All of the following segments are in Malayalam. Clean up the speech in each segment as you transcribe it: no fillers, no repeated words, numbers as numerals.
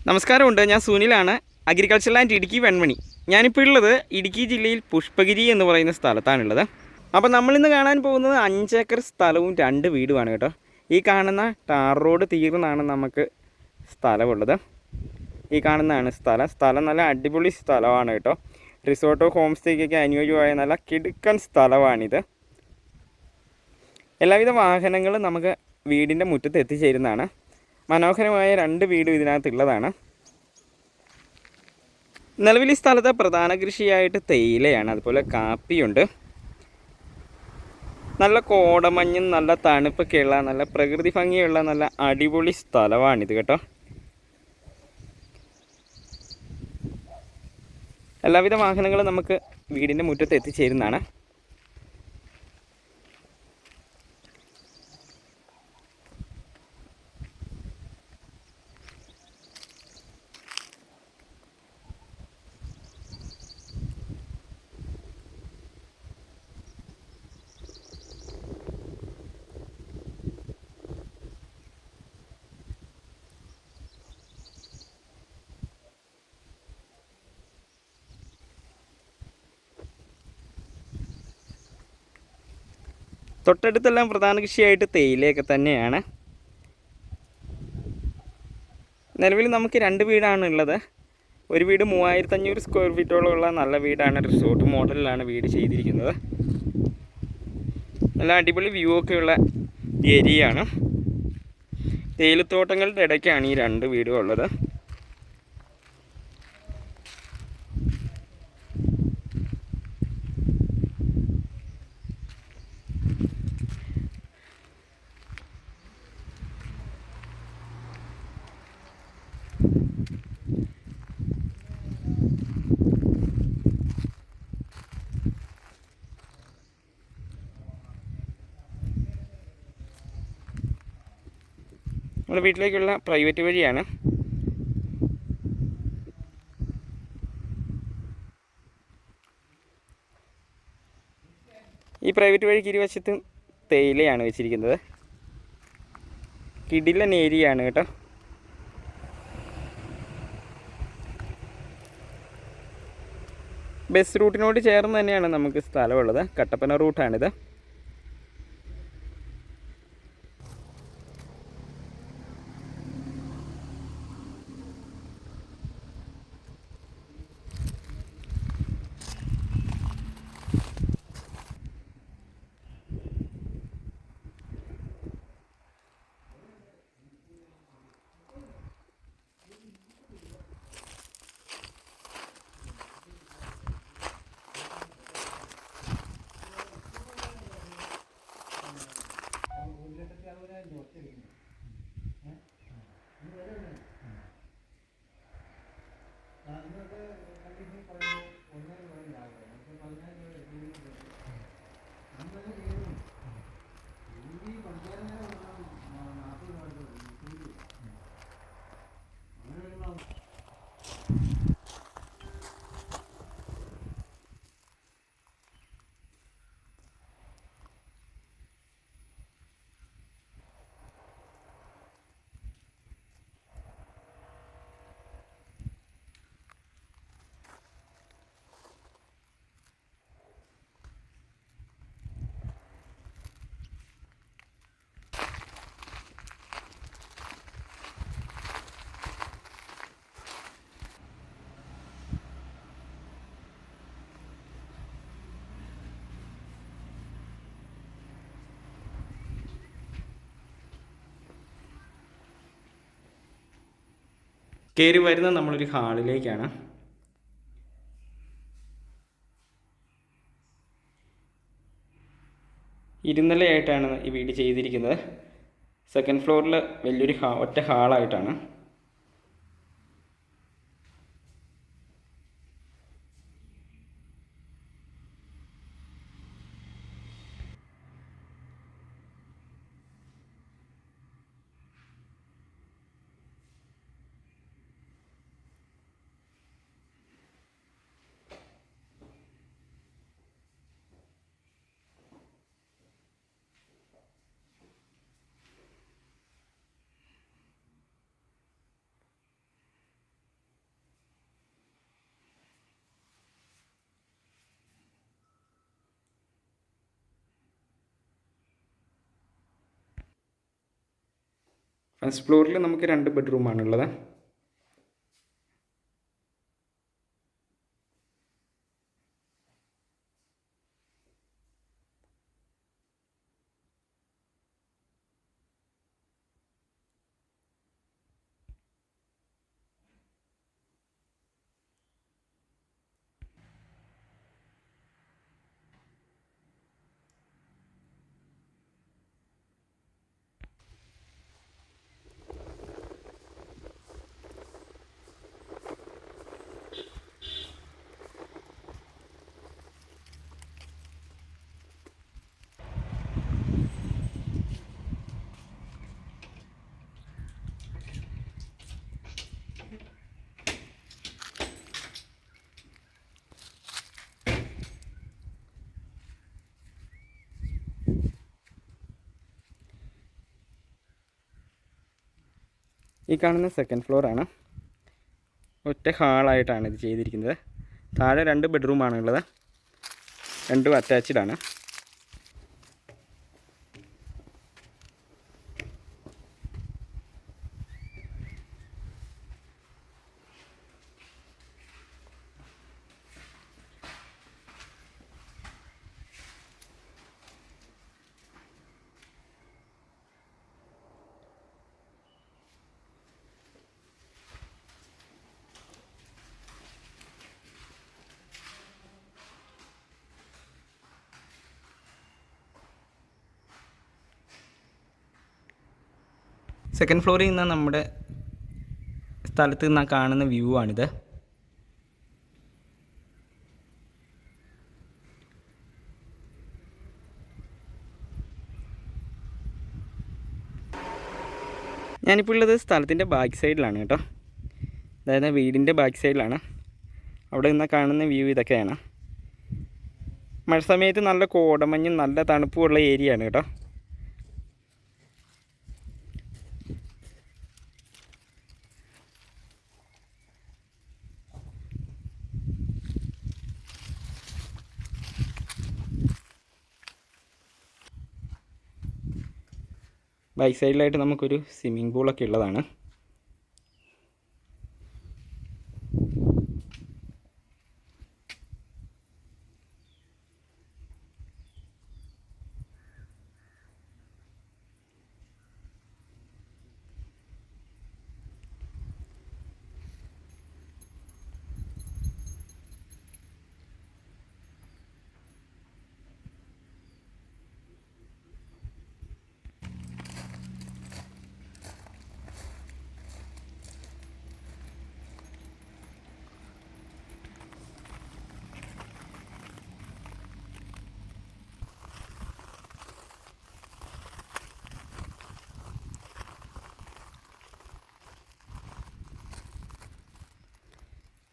നമസ്കാരമുണ്ട്. ഞാൻ സുനിലാണ്, അഗ്രികൾച്ചർ ലാൻഡ് ഇടുക്കി വെൺമണി. ഞാനിപ്പോൾ ഉള്ളത് ഇടുക്കി ജില്ലയിൽ പുഷ്പഗിരി എന്ന് പറയുന്ന സ്ഥലത്താണുള്ളത്. അപ്പോൾ നമ്മളിന്ന് കാണാൻ പോകുന്നത് 5 ഏക്കർ സ്ഥലവും 2 വീടുമാണ് കേട്ടോ. ഈ കാണുന്ന ടാർ റോഡ് തീർന്നാണ് നമുക്ക് സ്ഥലമുള്ളത്. ഈ കാണുന്നതാണ് സ്ഥലം നല്ല അടിപൊളി സ്ഥലമാണ് കേട്ടോ. റിസോർട്ടോ ഹോം സ്റ്റേക്കൊക്കെ അനുയോജ്യമായ നല്ല കിടുക്കൻ സ്ഥലമാണിത്. എല്ലാവിധ വാഹനങ്ങളും നമുക്ക് വീടിൻ്റെ മുറ്റത്ത് എത്തിച്ചേരുന്നതാണ്. മനോഹരമായ 2 വീടും ഇതിനകത്തുള്ളതാണ്. നിലവിൽ ഈ സ്ഥലത്തെ പ്രധാന കൃഷിയായിട്ട് തേയിലയാണ്, അതുപോലെ കാപ്പിയുണ്ട്. നല്ല കോടമഞ്ഞും നല്ല തണുപ്പൊക്കെയുള്ള നല്ല പ്രകൃതി ഭംഗിയുള്ള നല്ല അടിപൊളി സ്ഥലമാണിത് കേട്ടോ. എല്ലാവിധ വാഹനങ്ങളും നമുക്ക് വീടിൻ്റെ മുറ്റത്ത് എത്തിച്ചേരുന്നതാണ്. തൊട്ടടുത്തെല്ലാം പ്രധാന കൃഷിയായിട്ട് തേയിലയൊക്കെ തന്നെയാണ്. നിലവിൽ നമുക്ക് 2 വീടാണ് ഉള്ളത്. ഒരു വീട് 3500 സ്ക്വയർ ഫീറ്റോളമുള്ള നല്ല വീടാണ്. റിസോർട്ട് മോഡലിലാണ് വീട് ചെയ്തിരിക്കുന്നത്. നല്ല അടിപൊളി വ്യൂ ഒക്കെയുള്ള ഏരിയയാണ്. തേയിലത്തോട്ടങ്ങളുടെ ഇടയ്ക്കാണ് ഈ 2 വീടും ഉള്ളത്. നമ്മുടെ വീട്ടിലേക്കുള്ള പ്രൈവറ്റ് വഴിയാണ്. ഈ പ്രൈവറ്റ് വഴിക്ക് ഇരുവശത്തും തേയിലയാണ് വെച്ചിരിക്കുന്നത്. കിടിലൻ ഏരിയയാണ് കേട്ടോ. ബസ് റൂട്ടിനോട് ചേർന്ന് തന്നെയാണ് നമുക്ക് സ്ഥലമുള്ളത്. കട്ടപ്പന റൂട്ടാണിത്. കയറി വരുന്നത് നമ്മളൊരു ഹാളിലേക്കാണ്. ഇരുനിലയായിട്ടാണ് ഈ വീട് ചെയ്തിരിക്കുന്നത്. സെക്കൻഡ് ഫ്ലോറിൽ വലിയൊരു ഒറ്റ ഹാളായിട്ടാണ്. ഫസ്റ്റ് ഫ്ലോറിൽ നമുക്ക് 2 ബെഡ്റൂമാണുള്ളത്. ഈ കാണുന്ന സെക്കൻഡ് ഫ്ലോറാണ്. ഒറ്റ ഹാളായിട്ടാണ് ഇത് ചെയ്തിരിക്കുന്നത്. താഴെ 2 ബെഡ്റൂമാണുള്ളത്, 2 അറ്റാച്ച്ഡ് ആണ്. സെക്കൻഡ് ഫ്ലോറിൽ നിന്ന് നമ്മുടെ സ്ഥലത്ത് നിന്ന് കാണുന്ന വ്യൂ ആണിത്. ഞാനിപ്പോൾ ഉള്ളത് സ്ഥലത്തിൻ്റെ ബാക്ക് സൈഡിലാണ് കേട്ടോ. അതായത് വീടിൻ്റെ ബാക്ക് സൈഡിലാണ്. അവിടെ നിന്ന് കാണുന്ന വ്യൂ ഇതൊക്കെയാണ്. മഴ സമയത്ത് നല്ല കോടമഞ്ഞും നല്ല തണുപ്പുമുള്ള ഏരിയ ആണ് കേട്ടോ. ബാക്ക് സൈഡിലായിട്ട് നമുക്കൊരു സ്വിമ്മിംഗ് പൂളൊക്കെ ഉള്ളതാണ്.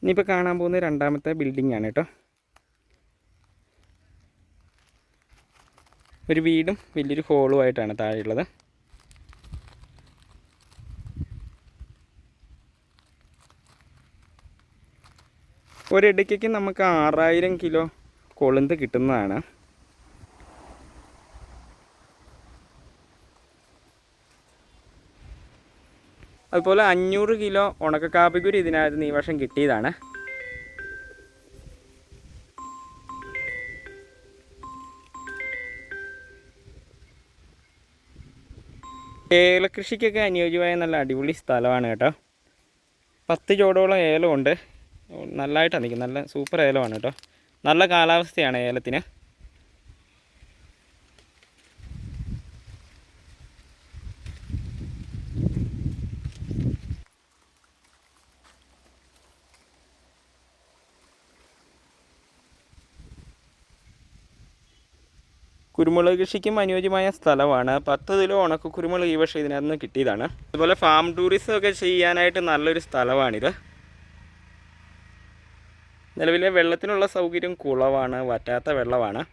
ഇനിയിപ്പോൾ കാണാൻ പോകുന്ന 2ാമത്തെ ബിൽഡിംഗ് ആണ് കേട്ടോ. ഒരു വീടും വലിയൊരു ഹോളുമായിട്ടാണ് താഴെയുള്ളത്. ഒരിടയ്ക്ക് നമുക്ക് 6000 കിലോ കൊളുന്ത് കിട്ടുന്നതാണ്. അതുപോലെ 500 കിലോ ഉണക്കക്കാപ്പിക്കുരു ഇതിനകത്ത് ഈ വർഷം കിട്ടിയതാണ്. ഏലകൃഷിക്കൊക്കെ അനുയോജ്യമായ നല്ല അടിപൊളി സ്ഥലമാണ് കേട്ടോ. 10 ചോടോളം ഏലമുണ്ട്. നല്ലതായിട്ടാണ് നിൽക്കുന്നത്. നല്ല സൂപ്പർ ഏലമാണ് കേട്ടോ. നല്ല കാലാവസ്ഥയാണ് ഏലത്തിന്. കുരുമുളക് കൃഷിക്കും അനുയോജ്യമായ സ്ഥലമാണ്. 10 കിലോ ഉണക്ക കുരുമുളക് ഈ വർഷം ഇതിനകത്ത് നിന്ന് കിട്ടിയതാണ്. അതുപോലെ ഫാം ടൂറിസം ഒക്കെ ചെയ്യാനായിട്ട് നല്ലൊരു സ്ഥലമാണിത്. നിലവിലെ വെള്ളത്തിനുള്ള സൗകര്യം കുളവാണ്, വറ്റാത്ത വെള്ളമാണ്.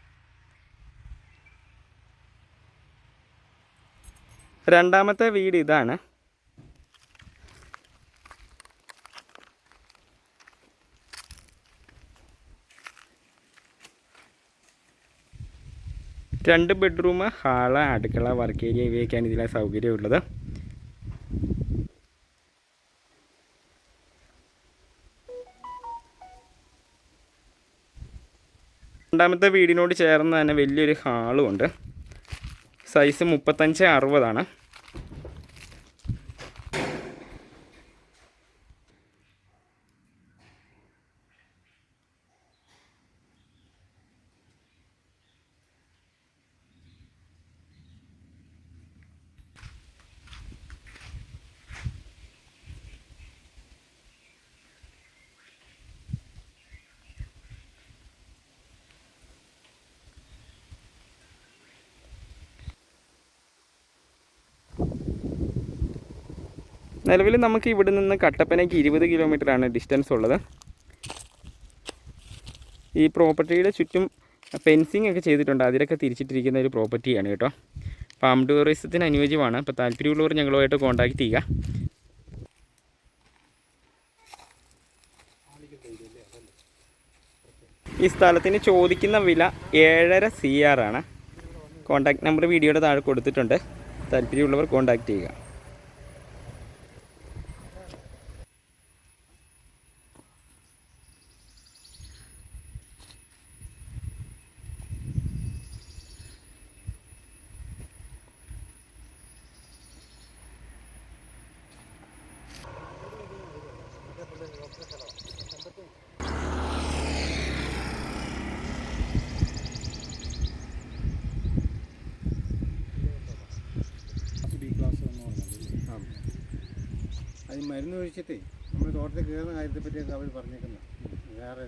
2ാമത്തെ വീട് ഇതാണ്. രണ്ട് ബെഡ്റൂം, ഹാള്, അടുക്കള, വർക്ക് ഏരിയ ഇവയൊക്കെയാണ് ഇതിലെ സൗകര്യമുള്ളത്. രണ്ടാമത്തെ വീടിനോട് ചേർന്ന് തന്നെ വലിയൊരു ഹാളും ഉണ്ട്. സൈസ് 35-60 നിലവിൽ നമുക്ക് ഇവിടെ നിന്ന് കട്ടപ്പനയ്ക്ക് 20 കിലോമീറ്ററാണ് ഡിസ്റ്റൻസ് ഉള്ളത്. ഈ പ്രോപ്പർട്ടിയുടെ ചുറ്റും ഫെൻസിങ് ഒക്കെ ചെയ്തിട്ടുണ്ട്. അതിലൊക്കെ തിരിച്ചിട്ടിരിക്കുന്ന ഒരു പ്രോപ്പർട്ടിയാണ് കേട്ടോ. ഫാം ടൂറിസത്തിന് അനുയോജ്യമാണ്. അപ്പോൾ താല്പര്യമുള്ളവർ ഞങ്ങളുമായിട്ട് കോൺടാക്റ്റ് ചെയ്യുക. ഈ സ്ഥലത്തിന് ചോദിക്കുന്ന വില 7.5 CR ആണ്. കോൺടാക്റ്റ് നമ്പർ വീഡിയോയുടെ താഴെ കൊടുത്തിട്ടുണ്ട്. താല്പര്യമുള്ളവർ കോൺടാക്റ്റ് ചെയ്യുക. അത് മരുന്ന് ഒഴിച്ചിട്ടേ നമ്മൾ തോട്ടത്തിൽ കയറുന്ന കാര്യത്തെപ്പറ്റിയൊക്കെ അവർ പറഞ്ഞേക്കുന്നത് വേറെ